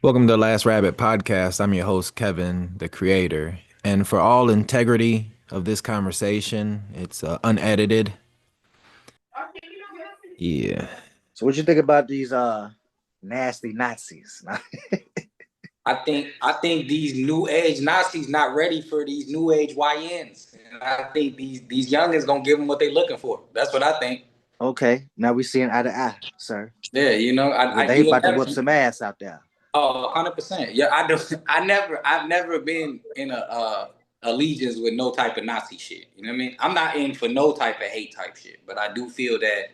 Welcome to the Last Rabbit podcast. I'm your host, Kevin, the creator. And for all integrity of this conversation, it's unedited. Yeah. So what you think about these nasty Nazis? I think these new age Nazis not ready for these new age YNs. And I think these youngins gonna give them what they looking for. That's what I think. Okay, now we seeing eye to eye, sir. Yeah, They you'll about to never. whip some ass out there. Oh, 100%. Yeah, I do. I've never been in a allegiance with no type of Nazi shit. You know what I mean? I'm not in for no type of hate type shit, but I do feel that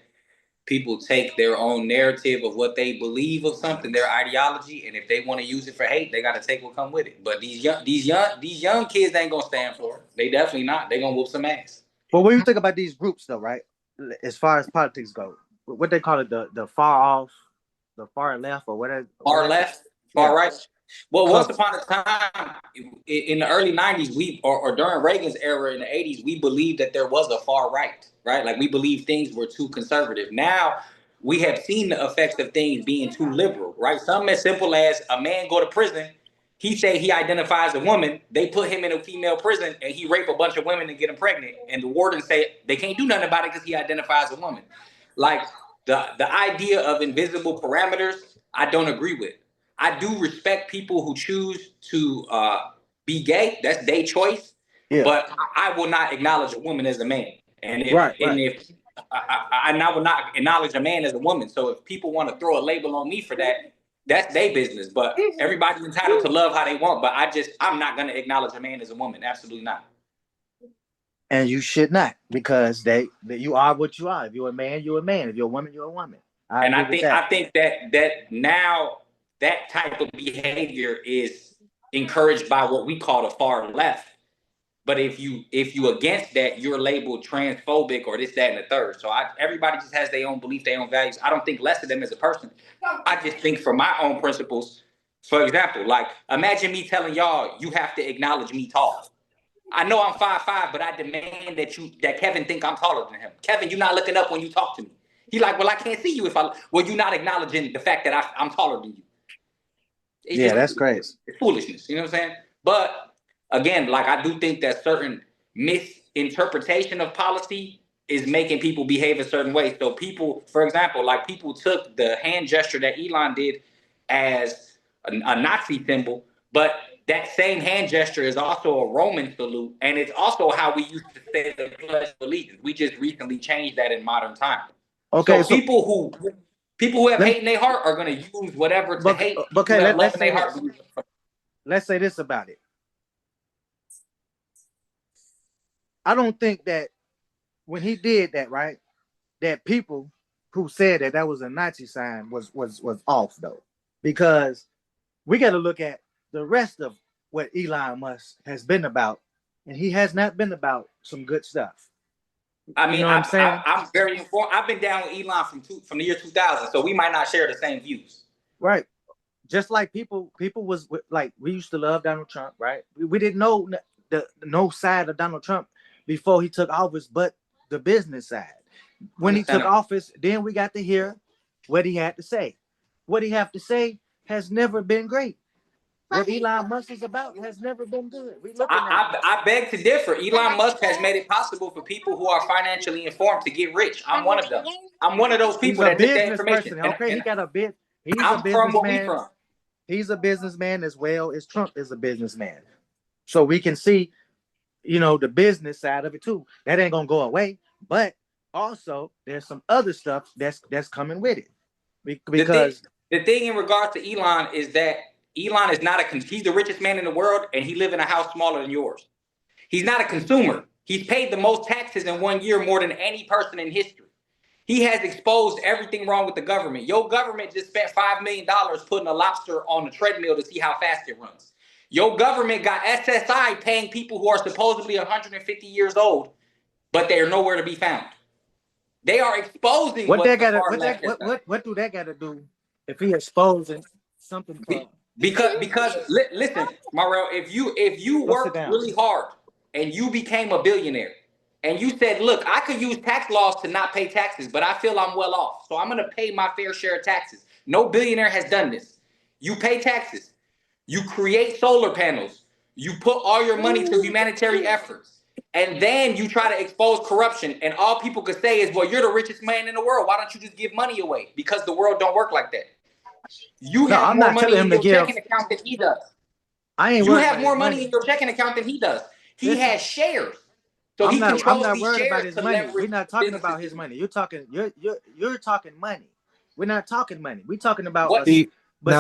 people take their own narrative of what they believe of something, their ideology, and if they want to use it for hate, they got to take what come with it. But these young kids ain't gonna stand for it. They definitely not. They gonna whoop some ass. But what do you think about these groups, though? Right, as far as politics go, what they call it, the far off, the far left, or whatever. Far left, Yeah. far right. Well, once Cause upon a time in the early '90s, or during Reagan's era in the '80s, we believed that there was a far right, right? Like we believed things were too conservative. Now we have seen the effects of things being too liberal, right? Something as simple as a man go to prison. He say he identifies a woman. They put him in a female prison, and he rape a bunch of women and get them pregnant. And the warden say they can't do nothing about it because he identifies a woman. Like the idea of invisible parameters, I don't agree with. I do respect people who choose to be gay. That's their choice. yeah, But I will not acknowledge a woman as a man. And if right, and right. if I will not acknowledge a man as a woman. So if people want to throw a label on me for that, that's their business. But everybody's entitled to love how they want. But I'm not gonna acknowledge a man as a woman. Absolutely not. And you should not, because you are what you are. If you're a man, you're a man. If you're a woman, you're a woman. I And agree I with think that. I think that now that type of behavior is encouraged by what we call the far left. But if you against that, you're labeled transphobic or this, that, and the third. So everybody just has their own belief, their own values. I don't think less of them as a person. I just think for my own principles. For example, like imagine me telling y'all you have to acknowledge me tall. I know I'm 5'5", but I demand that Kevin think I'm taller than him. Kevin, you're not looking up when you talk to me. He like, well, I can't see you if I. Well, you're not acknowledging the fact that I'm taller than you. It's Yeah, just that's crazy. it's foolishness. You know what I'm saying? But again, like I do think that certain misinterpretation of policy is making people behave a certain way. So people, for example, like people took the hand gesture that Elon did as a Nazi symbol, but that same hand gesture is also a Roman salute, and it's also how we used to say the Pledge of Allegiance. We just recently changed that in modern times. Okay, So so people who have let hate in their heart are going to use whatever to but hate. People okay, who have love let's in say their heart. this. Let's say this about it. I don't think that when he did that, right, that people who said that was a Nazi sign was off, though, because we got to look at the rest of what Elon Musk has been about, and he has not been about some good stuff. I You mean, know what I'm saying? I'm very informed. I've been down with Elon from the year 2000, so we might not share the same views. Right. Just like people was like, we used to love Donald Trump, right? We didn't know the no side of Donald Trump before he took office, but the business side. When he took Understand? office, then we got to hear what he had to say. What he have to say has never been great. What Elon Musk is about has never been good. We looking at it. I beg to differ. Elon Musk has made it possible for people who are financially informed to get rich. I'm one of them. I'm one of those He's people a that took that business information, person. and, Okay, he and got a bit. He's a I'm from where we businessman. from. He's a businessman as well as Trump is a businessman. So we can see, the business side of it too. That ain't gonna go away. But also, there's some other stuff that's coming with it. The thing, Because the thing in regards to Elon is that Elon is not he's the richest man in the world, and he live in a house smaller than yours. He's not a consumer. He's paid the most taxes in 1 year more than any person in history. He has exposed everything wrong with the government. Your government just spent $5 million putting a lobster on a treadmill to see how fast it runs. Your government got SSI paying people who are supposedly 150 years old, but they are nowhere to be found. They are exposing what what that the got far what left that has done. what do that got to do if he exposing something for? Because listen, Mario, if you Go sit worked down. really hard and you became a billionaire and you said, look, I could use tax laws to not pay taxes, but I feel I'm well off, so I'm going to pay my fair share of taxes. No billionaire has done this. You pay taxes. You create solar panels. You put all your money to humanitarian efforts. And then you try to expose corruption. And all people could say is, well, you're the richest man in the world. Why don't you just give money away? Because the world don't work like that. You No, have I'm more not telling money in him to your give. checking account than he does. I ain't You worried have about his more money in money. your checking account than he does. He Listen, has shares. So I'm he not controls these worried about shares his to money. We're leverage not the talking businesses about he his wants. money. You're talking money. We're not talking money. We're talking about What See,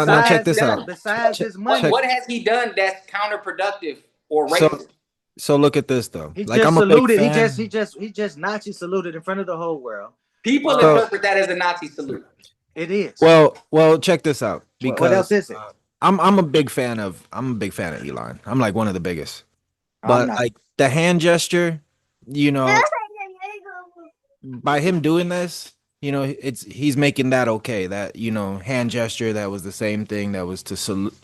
now check besides this his out. besides Check, his what money. check. what has he done that's counterproductive or So racist? so look at this though. He Like just I'm a big saluted. fan. He just Nazi saluted in front of the whole world. People So interpret that as a Nazi salute. It is. well check this out What else because is it? I'm a big fan of Elon. I'm like one of the biggest. I'm But not. like the hand gesture, you know, by him doing this, he's making that okay. That hand gesture that was the same thing that was to salute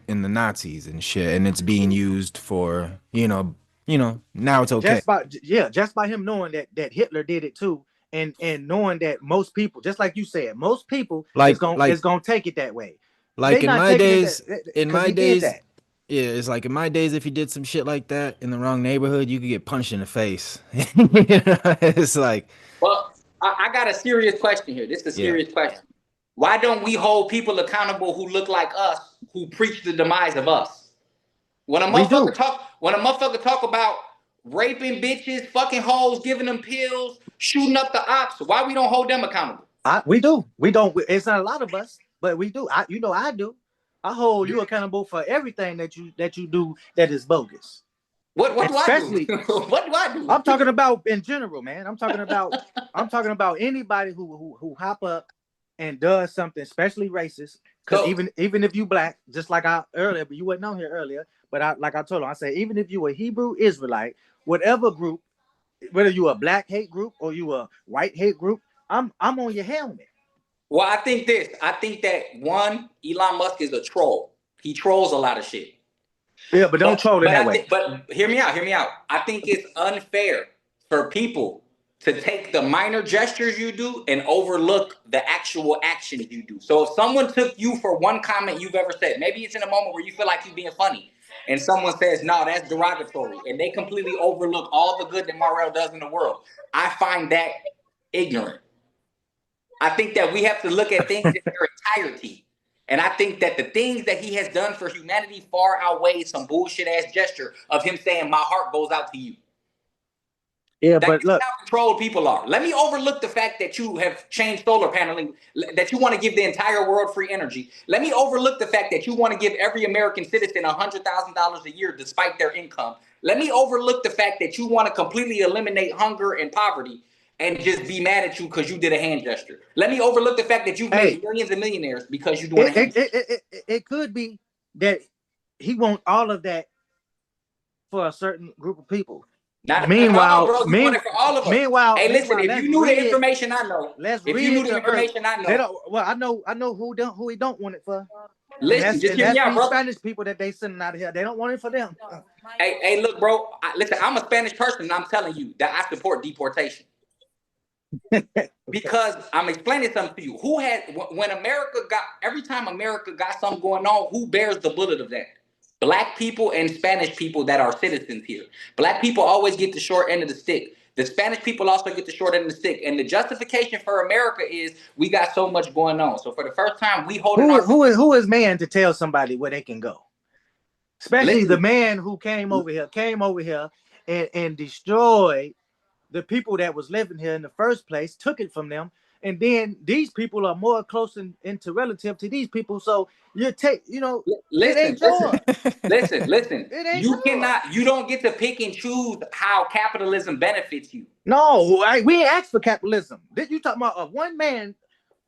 in the Nazis and shit, and it's being used for now it's okay. Just by him knowing that Hitler did it too, and knowing that most people, just like you said, most people is Like gonna take it that way. like They in not my taking it days, that in because my he did days, that. yeah, it's like in my days, if you did some shit like that in the wrong neighborhood, you could get punched in the face. It's like, Well, I got a serious question here. This is a yeah, serious question. Why don't we hold people accountable who look like us, who preach the demise of us? We do. When a motherfucker talk about raping bitches, fucking hoes, giving them pills, shooting up the ops, why we don't hold them accountable? We do. We don't. It's not a lot of us, but we do. I do. I hold you accountable for everything that you do that is bogus. What do I do? Especially, What do I do? I'm talking about in general, man. I'm talking about anybody who hop up and does something, especially racist. Because So even if you black, just like I earlier, but you wasn't on here earlier. But like I told him, I said even if you a Hebrew Israelite, whatever group, whether you a black hate group or you a white hate group, I'm on your helmet. well, I think this. I think that one, Elon Musk is a troll. He trolls a lot of shit. Yeah, but don't troll in that way. But hear me out, hear me out. I think it's unfair for people to take the minor gestures you do and overlook the actual actions you do. So if someone took you for one comment you've ever said, maybe it's in a moment where you feel like you're being funny, and someone says, no, that's derogatory, and they completely overlook all the good that Morrell does in the world. I find that ignorant. I think that we have to look at things in their entirety. And I think that the things that he has done for humanity far outweigh some bullshit ass gesture of him saying, my heart goes out to you. Yeah, That's but look, how controlled people are. Let me overlook the fact that you have changed solar paneling, that you want to give the entire world free energy. Let me overlook the fact that you want to give every American citizen $100,000 a year despite their income. Let me overlook the fact that you want to completely eliminate hunger and poverty and just be mad at you because you did a hand gesture. Let me overlook the fact that you've hey, made millions and millionaires because you're doing a hand gesture. it could be that he wants all of that for a certain group of people. Not at all, Meanwhile, bro. You want it for all of us. Hey, listen, meanwhile, if you knew the information I know, let's if you read knew it the to earth. information I They know, don't. Well, I know who he don't want it for, listen, just and hear me that's out, these bro. Spanish people that they sending out of here. They don't want it for them. Hey, look, bro. Listen, I'm a Spanish person, and I'm telling you that I support deportation because I'm explaining something to you. Who had when America got every time America got something going on? Who bears the bullet of that? Black people and Spanish people that are citizens here. Black people always get the short end of the stick. The Spanish people also get the short end of the stick. And the justification for America is we got so much going on. So for the first time, we holding ourselves. Who is man to tell somebody where they can go? Especially the Listen, man who came over here and destroyed the people that was living here in the first place, took it from them, and then these people are more close into relative to these people. So it listen, ain't listen, yours. listen. It ain't You yours. cannot, you don't get to pick and choose how capitalism benefits you. No, we ain't asked for capitalism. Did you talking about one man?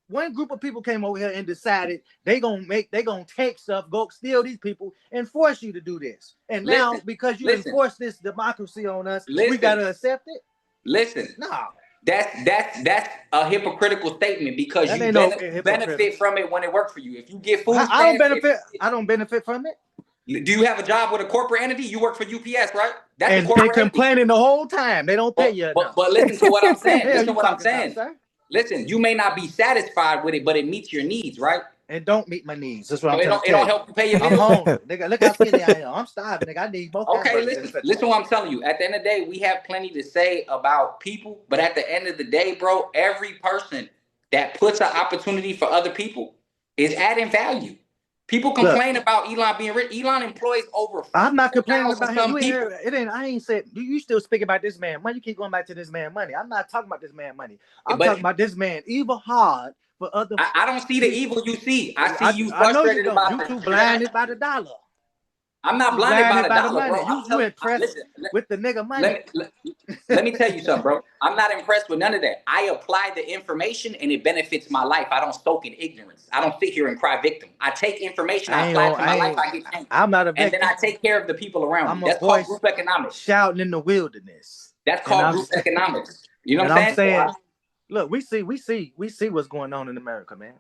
One group of people came over here and decided they gonna take stuff, go steal these people, and force you to do this. And now Listen, because you listen, enforce this democracy on us, we listen, gotta accept it. listen. No, That's a hypocritical statement because that you ain't no hypocritical. benefit from it when it works for you. If you get food I don't stamps, benefit. I don't benefit from it. do you have a job with a corporate entity? You work for UPS, right? That's a And corporate entity. complaining the whole time. They don't pay But you but enough. but listen to what I'm saying. Hell Listen to you what I'm talking about, saying. sir? Listen, you may not be satisfied with it, but it meets your needs, right? and don't meet my needs. That's what So I'm trying to it tell don't you. help you pay your I'm bills. hungry, nigga. Look how skinny I am. I'm starving, nigga. I need both Okay, hamburgers in the listen refrigerator. what I'm telling you. At the end of the day, we have plenty to say about people, but at the end of the day, bro, every person that puts an opportunity for other people is adding value. People Look, complain about Elon being rich. Elon employs over I'm not complaining 4,000 about him. some You ain't people. heard it. Ain't. I ain't said. You still speak about this man money. You keep going back to this man money. I'm not talking about this man money. I'm But talking about this man evil hard for other I don't see the people. evil you see. I see you I know you frustrated don't. about You the too transaction. blinded by the dollar. I'm You not too blinded by blinded the by the dollar, money. bro. I'm You telling impressed listen, with the nigga money. let me let me tell you something, bro. I'm not impressed with none of that. I apply the information and it benefits my life. I don't soak in ignorance. I don't sit here and cry victim. I take information, I apply it to my life, I get change. I'm not a And then victim. I take care of the people around me. I'm a That's called voice group economics. shouting in the wilderness. That's And called group economics. You know and what I'm I'm saying? saying, look, we see what's going on in America, man.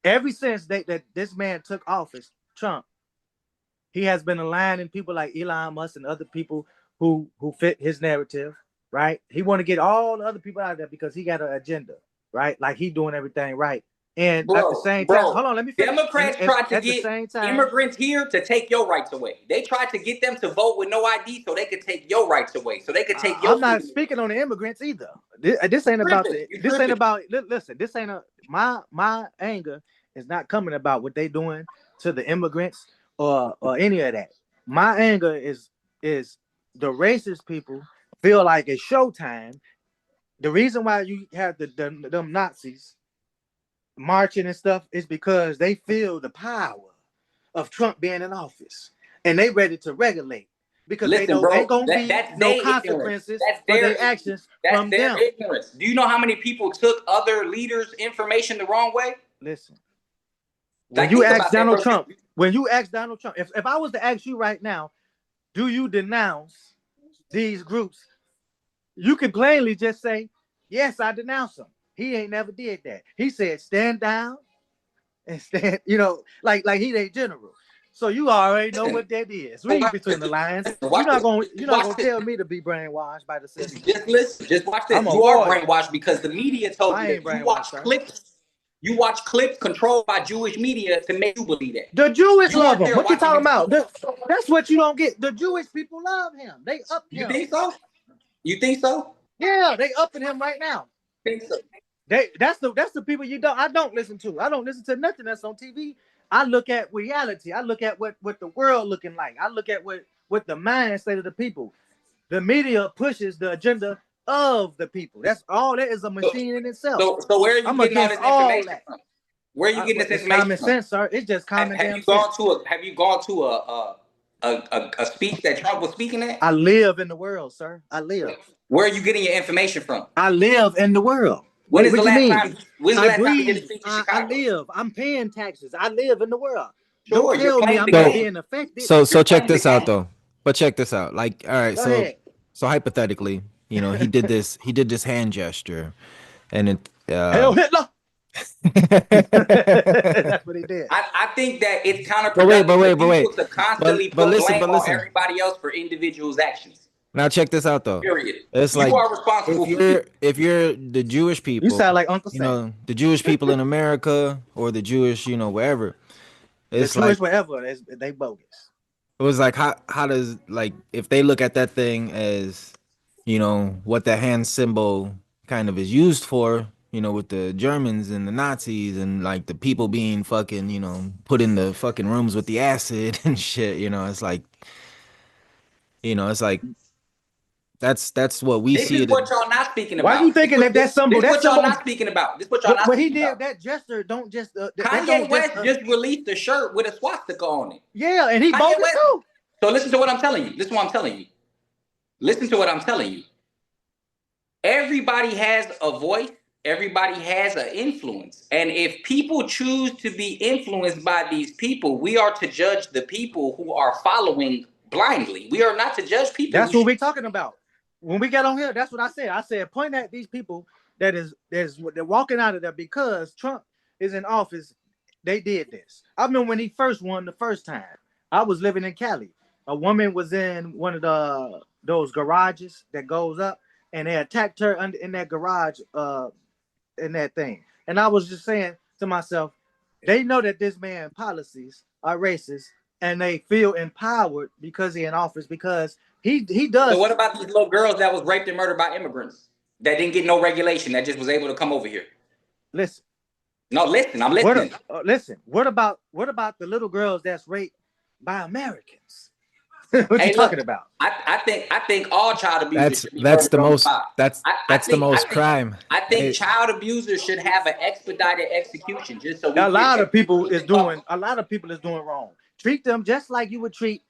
Ever since that this man took office, Trump, he has been aligning people like Elon Musk and other people who fit his narrative, right? He want to get all the other people out of there because he got an agenda, right? Like he doing everything right. And at the same time, Bro, hold on, let me finish. Democrats And tried to at the get same time, immigrants here to take your rights away. They tried to get them to vote with no ID so they could take your rights away, so they could take your I'm not freedom away. speaking on the immigrants either. This ain't about the. You This ain't tripping. about. Listen, this ain't a. My anger is not coming about what they doing to the immigrants or any of that. My anger is the racist people feel like it's showtime. The reason why you have them Nazis marching and stuff is because they feel the power of Trump being in office and they ready to regulate because they Listen, know ain't bro, gonna be that's no their ignorance. consequences That's for their their actions that's from their them. ignorance. Do you know how many people took other leaders' information the wrong way? Listen, when Like, you think ask about that, Donald bro. Trump, if I was to ask you right now, do you denounce these groups? You could plainly just say, yes, I denounce them. He ain't never did that. He said, stand down and stand, like he ain't general. So you already know what that is. Read between the lines. Watch this. You're not Watch gonna this. tell me to be brainwashed by the system. Just listen. Just watch I'm this. a You are warrior. brainwashed because the media told you I ain't that. brainwashed, sir. You watch clips controlled by Jewish media to make you believe that. The Jewish You love weren't him. there What you watching talking him about? speak. That's what you don't get. The Jewish people love him. They up You him. think so? You think so? Yeah, they upping him right now. Think so? That's the people I don't listen to. I don't listen to nothing that's on TV. I look at reality. I look at what the world looking like. I look at what the mind state of the people. The media pushes the agenda of the people. That's all. That is a machine in itself. So where are you I'm getting all against this all information that. from? Where are you getting this It's information common from? sense, sir. It's just common Have damn you gone sense. to a speech that Trump was speaking at? I live in the world, sir. I live. Where are you getting your information from? I live in the world. When is the What you last mean? time? When's the I last time you did a breathe. speech in I Chicago? live. I'm paying taxes. I live in the world. Don't Sure, you're tell me playing I'm the not So game. being affected. so You're check playing the this out game. though. But check this out. Like, all right, Go ahead. so hypothetically, he did this hand gesture, and it Hell Hitler. That's what he did. I think that it's but counterproductive for but people wait. to constantly But put listen, blame but on listen. everybody else for individuals' actions. Now check this out though. Period. It's You like are responsible if for you. you're the Jewish You people, sound like Uncle Sam. the Jewish people in America or the Jewish, wherever. The It's like Jewish whatever, they bogus. it was like how does like if they look at that thing as what the hand symbol kind of is used for, with the Germans and the Nazis and like the people being fucking, put in the fucking rooms with the acid and shit, it's like that's what we This see is it as. what y'all not speaking Why you about. thinking This that what y'all symbol, not speaking about. This what y'all not what he speaking did, about. that gesture don't just that Kanye don't just West just released a shirt with a swastika on it. yeah, and he Kanye bogus West. too. So listen to what I'm telling you. This is what I'm telling you. Listen to what I'm telling you. Everybody has a voice. Everybody has an influence. And if people choose to be influenced by these people, we are to judge the people who are following blindly. We are not to judge people That's who what we're talking about. When we get on here, that's what I said. I said, point at these people they're walking out of there because Trump is in office. They did this. I remember when he first won the first time. I was living in Cali. A woman was in one of those garages that goes up, and they attacked her in that garage, in that thing. And I was just saying to myself, They know that this man's policies are racist, and they feel empowered because he's in office because he So does. what about these little girls that was raped and murdered by immigrants that didn't get no regulation, that just was able to come over here? Listen. No, listen, I'm listening. Listen. What about the little girls that's raped by Americans? What you Hey, look, talking about? I think all child abusers should be That's murdered the on the most spot. that's the most crime. I think child abusers should have an expedited execution just so we A get lot of people everything is doing wrong. Treat them just like you would treat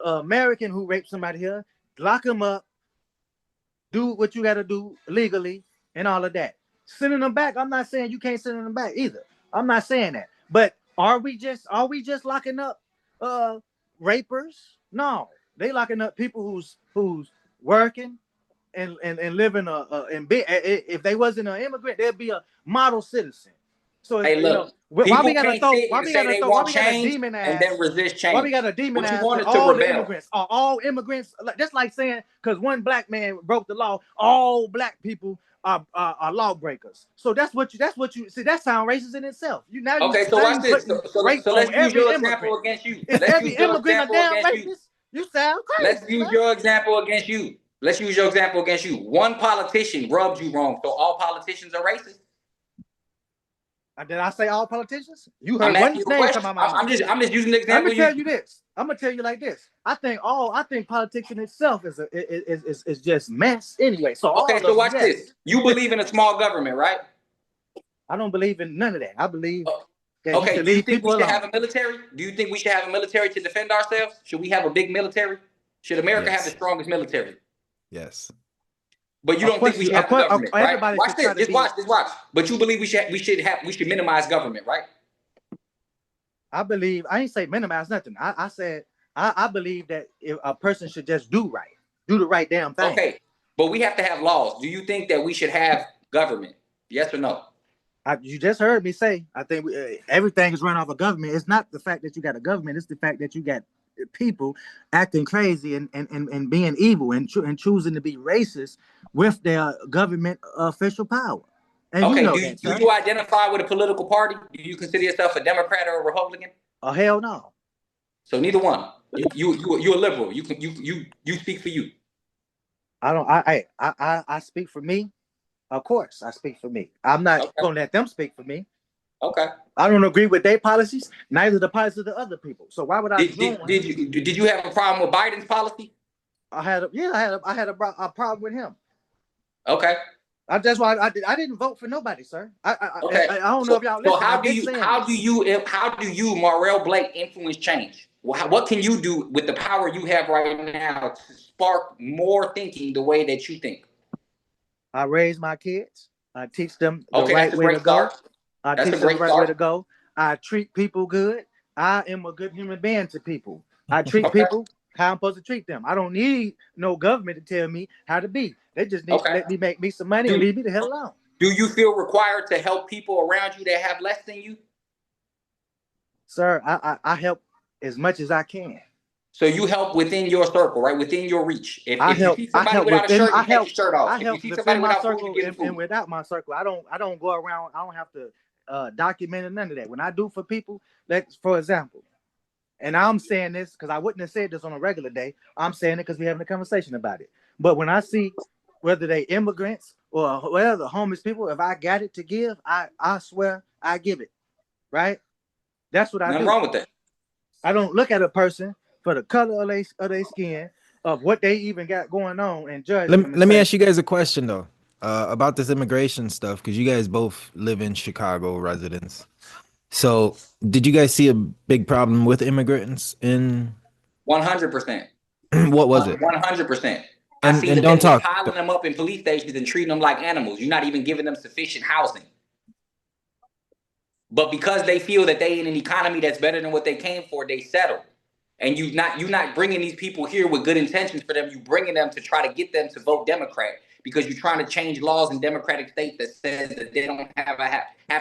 an American who raped somebody here. Lock them up. Do what you got to do legally and all of that. Sending them back. I'm not saying you can't send them back either. I'm not saying that. But are we just locking up rapers? No, they locking up people who's working and living if they wasn't an immigrant, they'd be a model citizen. So Hey, look, why we people gotta can't throw sit and say they why want we gotta change and demonize then resist why we change. gotta What you demonize want is to all the rebel. immigrants? Are all immigrants just like saying because one black man broke the law, all black people are lawbreakers? So that's what you see. That sounds racist in itself. Okay, so watch this. Putting So rape let's on use every your immigrant. example against you. Is Let's every use your immigrant a example damn against you. racist? You sound Let's crazy, use man. your example against you. Let's use your example against you. One politician rubbed you wrong, so all politicians are racist. Did I say all politicians? You I'm heard one asking you a name come question. out my mouth. I'm just using the Let me example tell you. you this. I'm gonna tell you like this. I think politics in itself is just mess anyway. So all Okay, of so them, watch yes. this. You believe in a small government, right? I don't believe in none of that. I believe that you Okay, should do you leave think we people should have alone. a military? Do you think we should have a military to defend ourselves? Should we have a big military? Should America have the Yes. strongest military? Yes. But you Of don't think course, we should have a government, right? everybody Watch should try this. to Just be. watch. Just watch. But you believe we should minimize government, right? I believe I ain't say minimize nothing. I said I believe that if a person should just do the right damn thing. Okay, but we have to have laws. Do you think that we should have government? Yes or no? You just heard me say I think everything is run off of government. It's not the fact that you got a government. It's the fact that you got people acting crazy and being evil and choosing to be racist with their government official power. And you Okay, know that, do sir. you identify with a political party? Do you consider yourself a Democrat or a Republican? Oh hell no. So neither one. You're a liberal. You speak for you. I don't. I speak for me. Of course, I speak for me. I'm not Okay. gonna let them speak for me. Okay. I don't agree with their policies, neither the policies of the other people. So why would I join? Did you have a problem with Biden's policy? I had a problem with him. Okay. That's why I didn't vote for nobody, sir. Okay. I don't know if y'all listen. I've been saying How do you Marrell Blake influence change? What can you do with the power you have right now to spark more thinking the way that you think? I raise my kids. I teach them the Okay, right that's a way great to go. start. I That's teach a them the great right way to start. go. I treat people good. I am a good human being to people. I treat Okay. people how I'm supposed to treat them. I don't need no government to tell me how to be. They just need to Okay. let me make me some money and leave me the hell alone. Do you feel required to help people around you that have less than you? Sir, I help as much as I can. So you help within your circle, right? Within your reach. If you see I somebody help without a within shirt, you take your shirt off. I If you help see within somebody my without food, you circle give them and food. without my circle. I don't go around. I don't have to document none of that. When I do for people, for example, and I'm saying this because I wouldn't have said this on a regular day. I'm saying it because we're having a conversation about it. But when I see whether they immigrants or whether the homeless people, if I got it to give, I swear I give it. Right? That's what I Nothing do. wrong with that. I don't look at a person for the color of their skin, of what they even got going on, and judge them. Let me ask you guys a question though, about this immigration stuff, because you guys both live in Chicago residents. So, did you guys see a big problem with immigrants in 100%. what was it? 100%. I see And that they don't was talk. piling them up in police stations and treating them like animals. You're not even giving them sufficient housing. But because they feel that they in an economy that's better than what they came for, they settle. And you're not bringing these people here with good intentions for them. You bringing them to try to get them to vote Democrat because you're trying to change laws in Democratic states that says that they don't have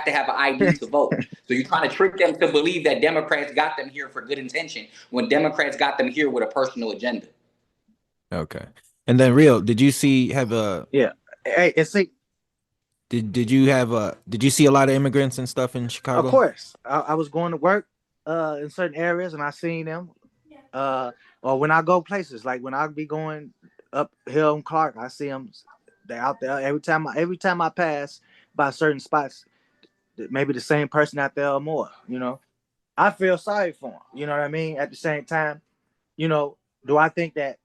to have an ID to vote. So you're trying to trick them to believe that Democrats got them here for good intention when Democrats got them here with a personal agenda. Okay. And then, Real, did you have a Yeah. Hey, and see, Did you have did you see a lot of immigrants and stuff in Of Chicago? course, I was going to work in certain areas, and I seen them. Uh, or when I go places, like when I be going up Hill and Clark, I see them. They're out there every time I pass by certain spots. Maybe the same person out there or more. You know, I feel sorry for them. You know what I mean? At the same time, you know, do I think that,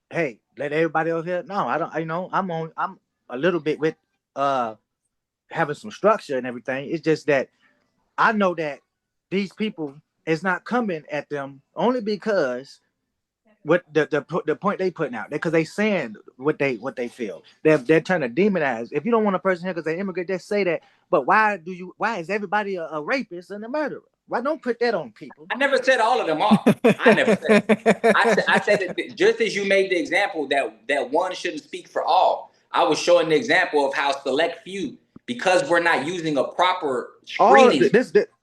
hey, let everybody else here? No, I don't. You know, I'm a little bit with uh having some structure and everything. It's just that I know that these people is not coming at them only because what the point they putting out, because they saying what they feel. They're trying to demonize. If you don't want a person here because they immigrant, just say that. But why is everybody a rapist and a murderer? Why don't put that on people? I never said all of them are. I never said that. I said that just as you made the example that one shouldn't speak for all, I was showing the example of how select few, because we're not using a proper All screening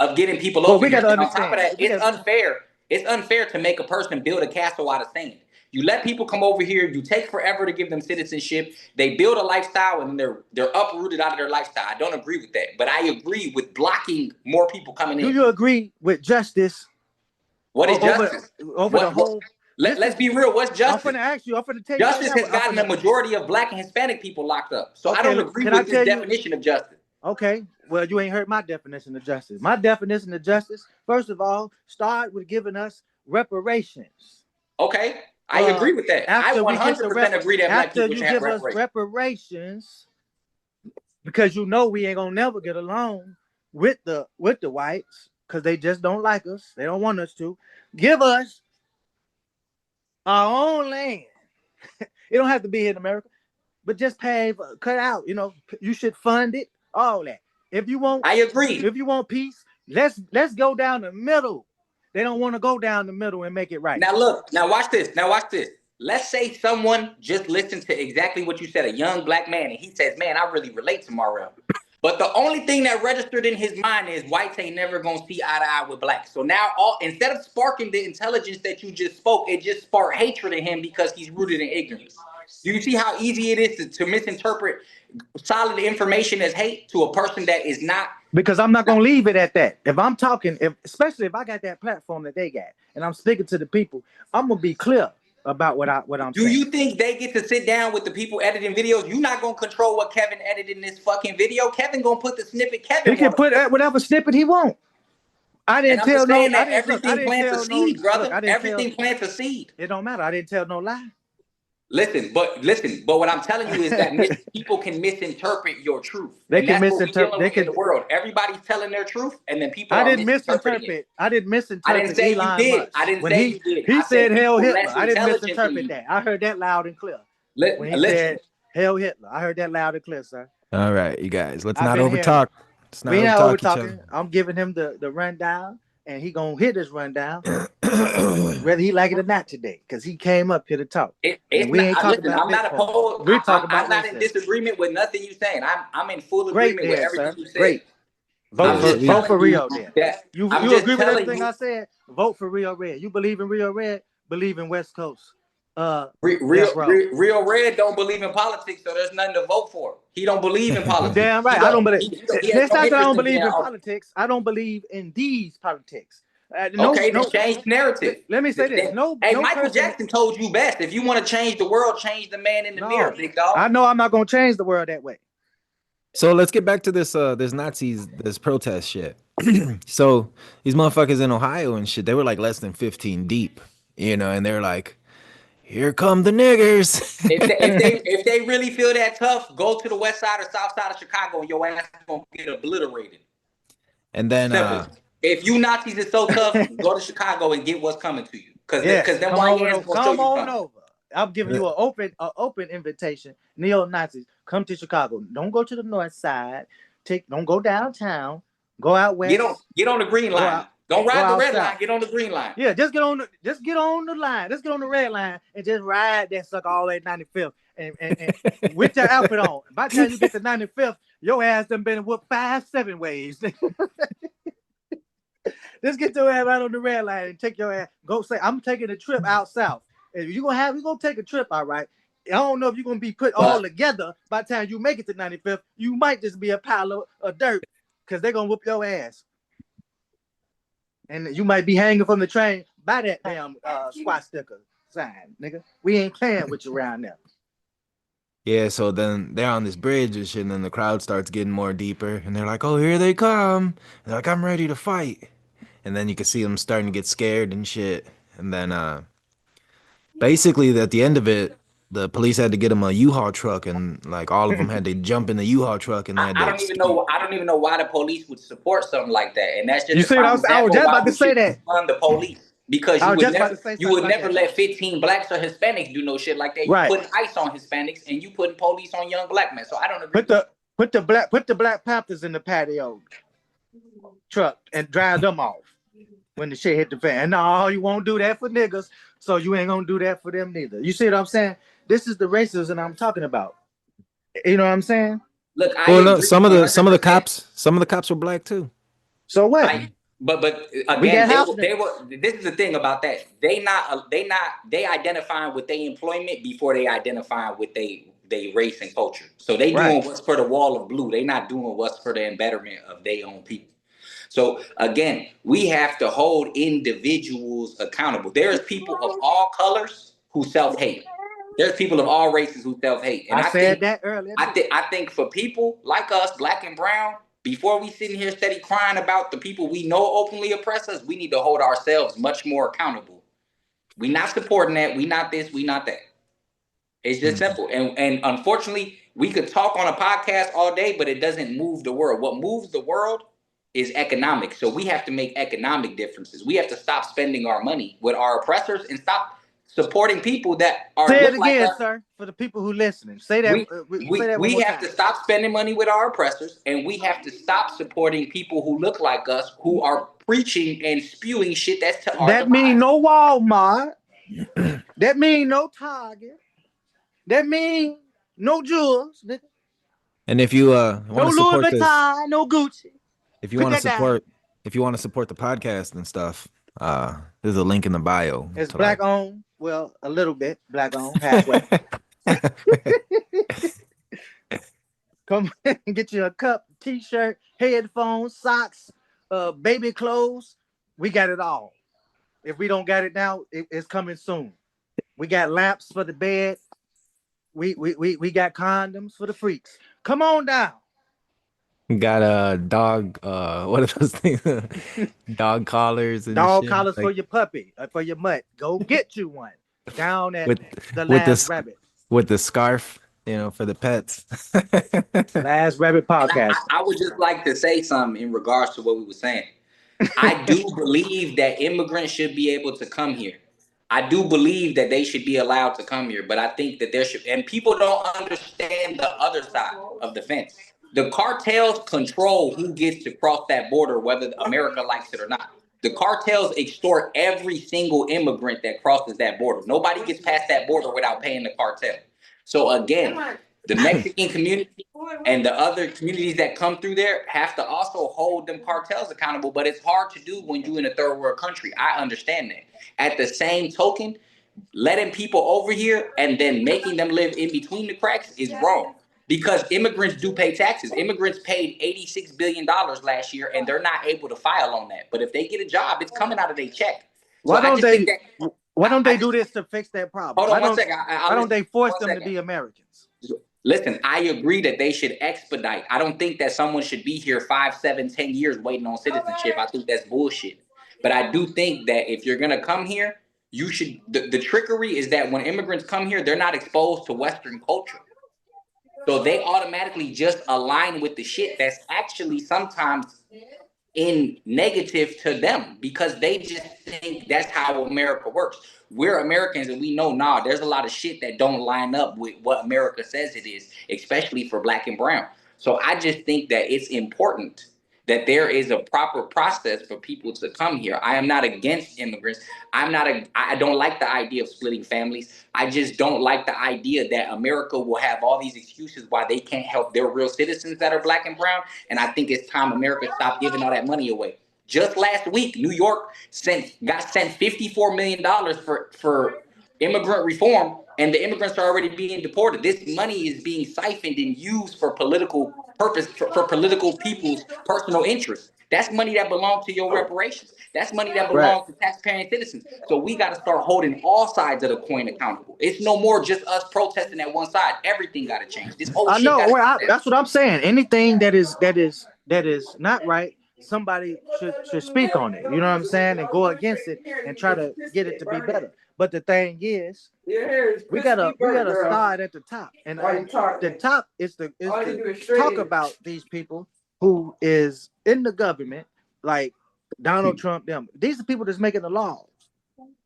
of getting people but over we here. got to And on top of understand. that, it's unfair. It's unfair to make a person build a castle out of sand. You let people come over here, you take forever to give them citizenship. They build a lifestyle and they're uprooted out of their lifestyle. I don't agree with that, but I agree with blocking more people coming Do in. you agree with justice What is over justice? the whole? Let's be real. What's I'm justice? finna ask you. I'm finna tell you right Justice now. has gotten a majority of Black and Hispanic people locked up. So I Okay, don't agree can I with this tell you? definition of justice. Okay, well, you ain't heard my definition of justice. My definition of justice, first of all, start with giving us reparations. Okay, I agree with that. I After we get the 100% agree that Black after people you should have give us reparations. reparations, because you know we ain't gonna never get along with the whites, because they just don't like us. They don't want us to. Give us our own land. It don't have to be here in America, but just pay, cut out. You know, you should fund it. All that. If you want, I agree. if you want peace, let's go down the middle. They don't want to go down the middle and make it right. Now look, now watch this. Now watch this. Let's say someone just listened to exactly what you said, a young Black man, and he says, man, I really relate to Mario. But the only thing that registered in his mind is whites ain't never gonna see eye to eye with Blacks. So now instead of sparking the intelligence that you just spoke, it just sparked hatred in him because he's rooted in ignorance. Do you see how easy it is to misinterpret solid information as hate to a person that is not? Because I'm not gonna leave it at that. If I'm talking, especially if I got that platform that they got, and I'm speaking to the people, I'm gonna be clear about what I'm Do saying. you think they get to sit down with the people editing videos? You're not gonna control what Kevin edited in this fucking video. Kevin gonna put the snippet He Kevin can wants. put whatever snippet he want. I And didn't I'm just tell no. saying I that didn't look. I everything didn't plants a tell no. seed, Look, brother. I didn't tell. Everything plants a seed. It don't matter. I didn't tell no lie. Listen, but what I'm telling you is that people can misinterpret your truth, They and can that's what we're misinterpret. dealing They with in can. the world. Everybody's telling their truth, and then people I are didn't misinterpreting it. misinterpret. I didn't I didn't misinterpret say you Elon did. Musk I didn't when say you did. he I said said "Hail people Hitler." less I didn't intelligent than misinterpret you. that. I heard that loud and clear when he Listen, said "Hail Hitler." I heard that loud and clear, sir. All right, you guys, let's I've not been over hearing it. talk. Let's not We over not over talk each other. talking. I'm giving him the rundown, and he gonna hit this rundown, whether he like it or not today, because he came up here to talk, and it's we not. ain't talking Listen, about I'm not Bitcoin. opposed. We talk I'm about not in racism. disagreement with nothing you're saying. I'm in full Great, agreement with there, everything sir. you said. Great. Vote I'm Yeah, for just we vote for telling you Rio. Then that. I'm you just agree with telling everything you. I said. Vote for Rio Red. You believe in Rio Red. Believe in West Coast. Real, Death Row. real, real Red don't believe in politics, so there's nothing to vote for. He don't believe in You politics. damn He right. I don't. don't believe. He has It's no not that I interest don't in being. believe in politics. I don't believe in these politics. No, Okay, then no. change the narrative. Let me say this. Hey, No Michael person. Jackson told you best. If you want to change the world, change the man in the mirror, No, big dog. I know I'm not gonna change the world that way. So let's get back to this Nazis, this protest shit. So these motherfuckers in Ohio and shit, they were like less than 15 deep, and they're like, here come the niggers. If they really feel that tough, go to the west side or south side of Chicago, and your ass is gonna get obliterated. And then Simple. If you Nazis is so tough, go to Chicago and get what's coming to you. Cause Yes, them come white over. hands gonna show Come you on something. over. I'm giving you an open invitation. Neo Nazis, come to Chicago. Don't go to the north side. Don't go downtown. Go out west. Get on the green Go line. out. Don't Go ride the out red line. south. Get on the green line. Yeah, just get on the line. Let's get on the red line and just ride that sucker all the way 95th. And with your outfit on. By the time you get to 95th, your ass done been whooped 5-7 ways. Let's get your ass right on the red line and take your ass. Go say, I'm taking a trip out south. If you're gonna take a trip, all right. I don't know if you're gonna be put all together by the time you make it to 95th. You might just be a pile of dirt because they're gonna whoop your ass. And you might be hanging from the train by that damn squat sticker sign, nigga. We ain't playing with you around there. Yeah, so then they're on this bridge and shit, and then the crowd starts getting more deeper, and they're like, "Oh, here they come!" And they're like, "I'm ready to fight." And then you can see them starting to get scared and shit. And then, basically, at the end of it, the police had to get them a U-Haul truck, and like all of them had to jump in the U-Haul truck, and they had I to don't even know. I don't even know why the police would support something like that, and that's just You a see what prime I was example just why about to we say should that. fund the police. Because I was just about to say you something would like never that. let 15 blacks or Hispanics do no shit like that. You Right. putting ICE on Hispanics and you putting police on young black men. So I don't agree. Put the Black Panthers in the patio truck and drive them off when the shit hit the fan. No, you won't do that for niggas, so you ain't gonna do that for them neither. You see what I'm saying? This is the racism I'm talking about. You know what I'm saying? Look, I well, no, agree some of the 100%. some of the cops were black too. So what? But We again, got house they were. This is the thing about that. They identifying with their employment before they identifying with they race and culture. So they Right. doing what's for the wall of blue. They not doing what's for the betterment of their own people. So again, we have to hold individuals accountable. There's people of all colors who self-hate. There's people of all races who self-hate. And I said that earlier. I think for people like us, black and brown, before we sitting here steady crying about the people we know openly oppress us, we need to hold ourselves much more accountable. We not supporting that. We not this. We not that. It's just simple. And unfortunately, we could talk on a podcast all day, but it doesn't move the world. What moves the world is economics. So we have to make economic differences. We have to stop spending our money with our oppressors and stop supporting people that are Say it look like again, us. sir, for the people who listening. Say that. Say that one We more have time. to stop spending money with our oppressors, and we have to stop supporting people who look like us, who are preaching and spewing shit that's to our That mean demise. no Walmart. That mean no Target. That mean no jewels. And if you want No to Louis support this, Vuitton. No Gucci. if you Put want to that down. support, if you want to support the podcast and stuff, there's a link in the bio. It's to black like... owned. Well, a little bit black owned, halfway. Come and get you a cup, t-shirt, headphones, socks, baby clothes. We got it all. If we don't got it now, it's coming soon. We got lamps for the bed. We got condoms for the freaks. Come on down. Got a dog. What are those things? Dog collars and Dog shit. collars Like, for your puppy, for your mutt. Go get you one down at with the with Last this Rabbit. with the scarf, for the pets. Last Rabbit podcast. I would just like to say something in regards to what we were saying. I do believe that immigrants should be able to come here. I do believe that they should be allowed to come here, but I think that there should, and people don't understand the other side of the fence. The cartels control who gets to cross that border, whether America likes it or not. The cartels extort every single immigrant that crosses that border. Nobody gets past that border without paying the cartel. So again, the Mexican community and the other communities that come through there have to also hold them cartels accountable, but it's hard to do when you're in a third world country. I understand that. At the same token, letting people over here and then making them live in between the cracks is wrong. Because immigrants do pay taxes. Immigrants paid $86 billion last year and they're not able to file on that. But if they get a job, it's coming out of their check. So Why I don't just think they? that Why don't they do this to fix that problem? hold on one second. Why don't they force them to be Americans? Listen, I agree that they should expedite. I don't think that someone should be here 5, 7, 10 years waiting on citizenship. I think that's bullshit. But I do think that if you're gonna come here, you should. The trickery is that when immigrants come here, they're not exposed to Western culture, so they automatically just align with the shit that's actually sometimes in negative to them because they just think that's how America works. We're Americans and we know, nah, there's a lot of shit that don't line up with what America says it is, especially for black and brown. So I just think that it's important that there is a proper process for people to come here. I am not against immigrants. I don't like the idea of splitting families. I just don't like the idea that America will have all these excuses why they can't help their real citizens that are black and brown. And I think it's time America stopped giving all that money away. Just last week, New York got sent $54 million for immigrant reform, and the immigrants are already being deported. This money is being siphoned and used for political purpose, for political people's personal interests. That's money that belongs to your reparations. That's money that Right. belongs to taxpaying citizens. So we got to start holding all sides of the coin accountable. It's no more just us protesting at one side. Everything got to change. This whole I shit know. got to Well, change. that's what I'm saying. Anything that is not right, somebody should speak on it. You know what I'm saying, and go against it and try to get it to be better. But the thing is, we gotta start at the top, and the top is to talk about these people who is in the government, like Donald Trump. Them. These are people that's making the laws.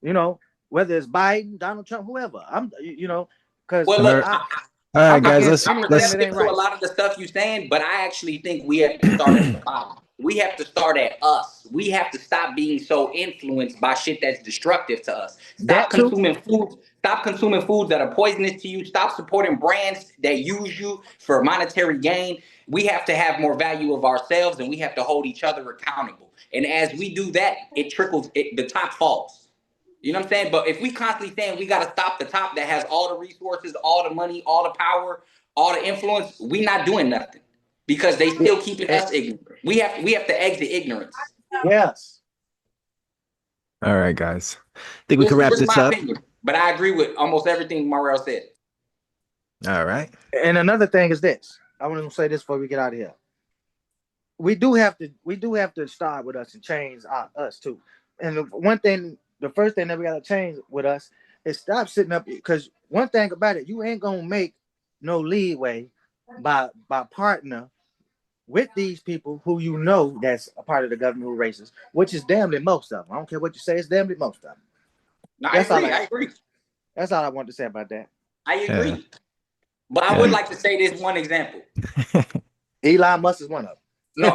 You know, whether it's Biden, Donald Trump, whoever. Because Well, All look, right, I, all right, I'm I'm, guys. against Let's I'm anything let's. that ain't receptive to a right. lot of the stuff you're saying, but I actually think we have to start at the bottom. We have to start at us. We have to stop being so influenced by shit that's destructive to us. That too. Stop consuming foods that are poisonous to you. Stop supporting brands that use you for monetary gain. We have to have more value of ourselves, and we have to hold each other accountable. And as we do that, it trickles. The top falls. You know what I'm saying? But if we constantly saying we got to stop the top that has all the resources, all the money, all the power, all the influence, we not doing nothing because they Yeah. still keeping us ignorant. We have to exit ignorance. Yes. All right, guys. I think we can wrap Just this my up. opinion, but I agree with almost everything Morel said. All right. And another thing is this. I want to say this before we get out of here. We do have to start with us and change us too. And the first thing that we gotta change with us is stop sitting up, because one thing about it, you ain't gonna make no leeway by partner with these people who you know that's a part of the government who racist, which is damn near most of them. I don't care what you say, it's damn near most of them. No, I That's all agree. I agree. that's all I want to say about that. I Yeah. agree. But I would Yeah. like to say this one example. Elon Musk is one of them. No,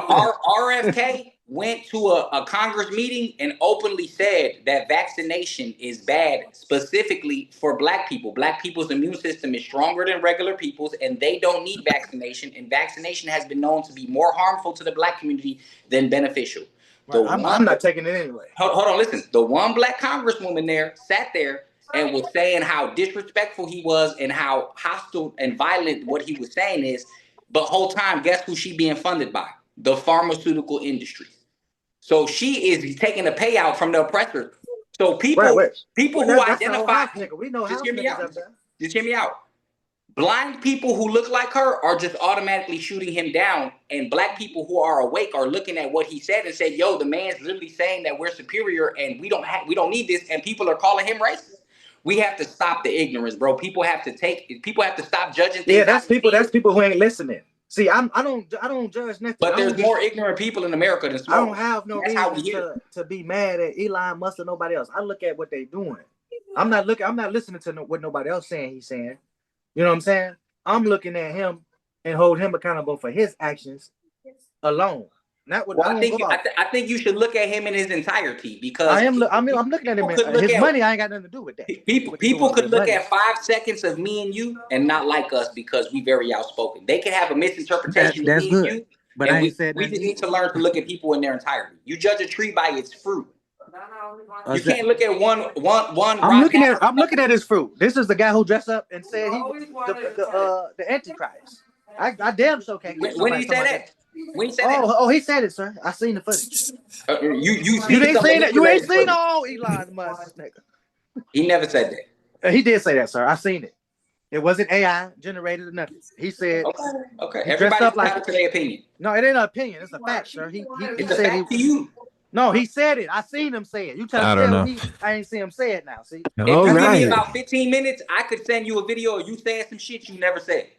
RFK went to a Congress meeting and openly said that vaccination is bad, specifically for Black people. Black people's immune system is stronger than regular people's, and they don't need vaccination. And vaccination has been known to be more harmful to the Black community than beneficial. Right. I'm not taking it anyway. Hold on, listen. The one Black congresswoman there sat there and was saying how disrespectful he was and how hostile and violent what he was saying is. But whole time, guess who she being funded by? The pharmaceutical industry. So she is taking a payout from the oppressor. So Right, wait. people Well, who that's the whole identify, house nigga. We know just house hear me niggas out. up there. Just hear me out. Blind people who look like her are just automatically shooting him down, and Black people who are awake are looking at what he said and say, "Yo, the man's literally saying that we're superior and we don't need this," and people are calling him racist. We have to stop the ignorance, bro. People have to stop judging Yeah, things how that's they people. see That's it. people who ain't listening. See, I don't judge nothing. But there's more ignorant people in America than I don't smart. have no That's how we reason hear. to be mad at Elon Musk or nobody else. I look at what they doing. I'm not listening to what nobody else saying. He's saying. You know what I'm saying? I'm looking at him and hold him accountable for his actions alone. Not what Well, I don't go out. I think you should look at him in his entirety because I'm looking at him. people could look His at money. I ain't got nothing to do with that. What he people doing with could his look money? at 5 seconds of me and you and not like us because we very outspoken. They could have a misinterpretation of That's me and good. you, But I and ain't we said we nothing just to you. need to learn to look at people in their entirety. You judge a tree by its fruit. You What's that? can't look at one I'm rotten looking apple. at his fruit. This is the guy who dressed up and said he the Antichrist. I damn sure can't get When did somebody he say talking about that. that? When he said that? Oh, he said it, sir. I seen the footage. You You seen ain't some seen that. You ain't manipulated seen footage. all Elon Musk, nigga. He never said that. He did say that, sir. I seen it. It wasn't AI generated or nothing. He said Okay. he dressed Everybody's up like entitled it. to their opinion. No, it ain't an opinion. It's a fact, sir. He It's a said he. fact to you. No, he said it. I seen him say it. You trying I to don't tell know. me I ain't see him say it now? See, If All you that's give what I'm me right. saying. about 15 minutes, I could send you a video of you saying some shit you never said.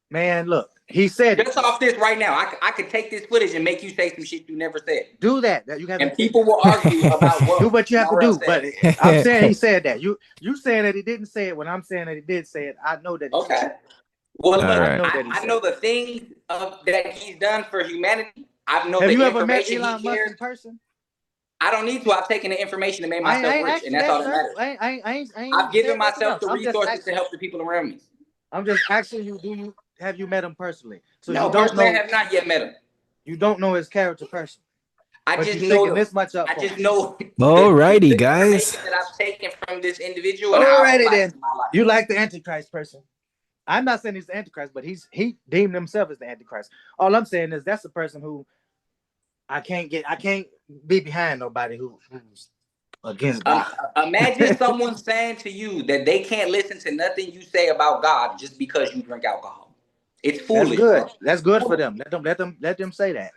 Man, look, he said it. Just off this right now, I could take this footage and make you say some shit you never said. Do that. That you have And to people will argue about do what what you have to Morel do. said. But I'm saying he said that. You saying that he didn't say it when I'm saying that he did say it. I know that he said Okay. it. Well, All look, I right. know that he I said know it. the things that he's done for humanity. I know Have the you ever met information he Elon Musk shares. in person? I don't need to. I've taken the information and made I myself ain't rich, and asking that's that, all that sir. matters. I ain't I've given said nothing myself else. the resources to help the people around me. I'm just asking you. Have you met him personally? So No, personally, I have not yet met him. you don't know his character person. I But just you're know sticking this much up I for just him. know Alrighty, the guys. information that I've taken from this individual and how I Alrighty apply it then. to my life. You like the Antichrist person. I'm not saying he's the Antichrist, but he deemed himself as the Antichrist. All I'm saying is that's a person who I can't be behind nobody who's against God. Imagine someone saying to you that they can't listen to nothing you say about God just because you drink alcohol. It's That's foolish, good. bro. That's good for them. Let them say that.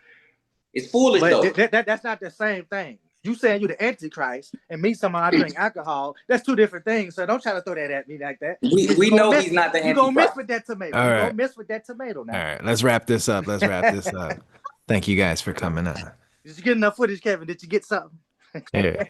It's foolish But though. that's not the same thing. You saying you the Antichrist and me someone I drink alcohol, that's two different things. So don't try to throw that at me like that. Because We know he's not the you gonna miss Antichrist. with that tomato. All You right. gonna miss with that tomato now. All right. Let's wrap this up. Thank you guys for coming on. Did you get enough footage, Kevin? Did you get something? Yeah.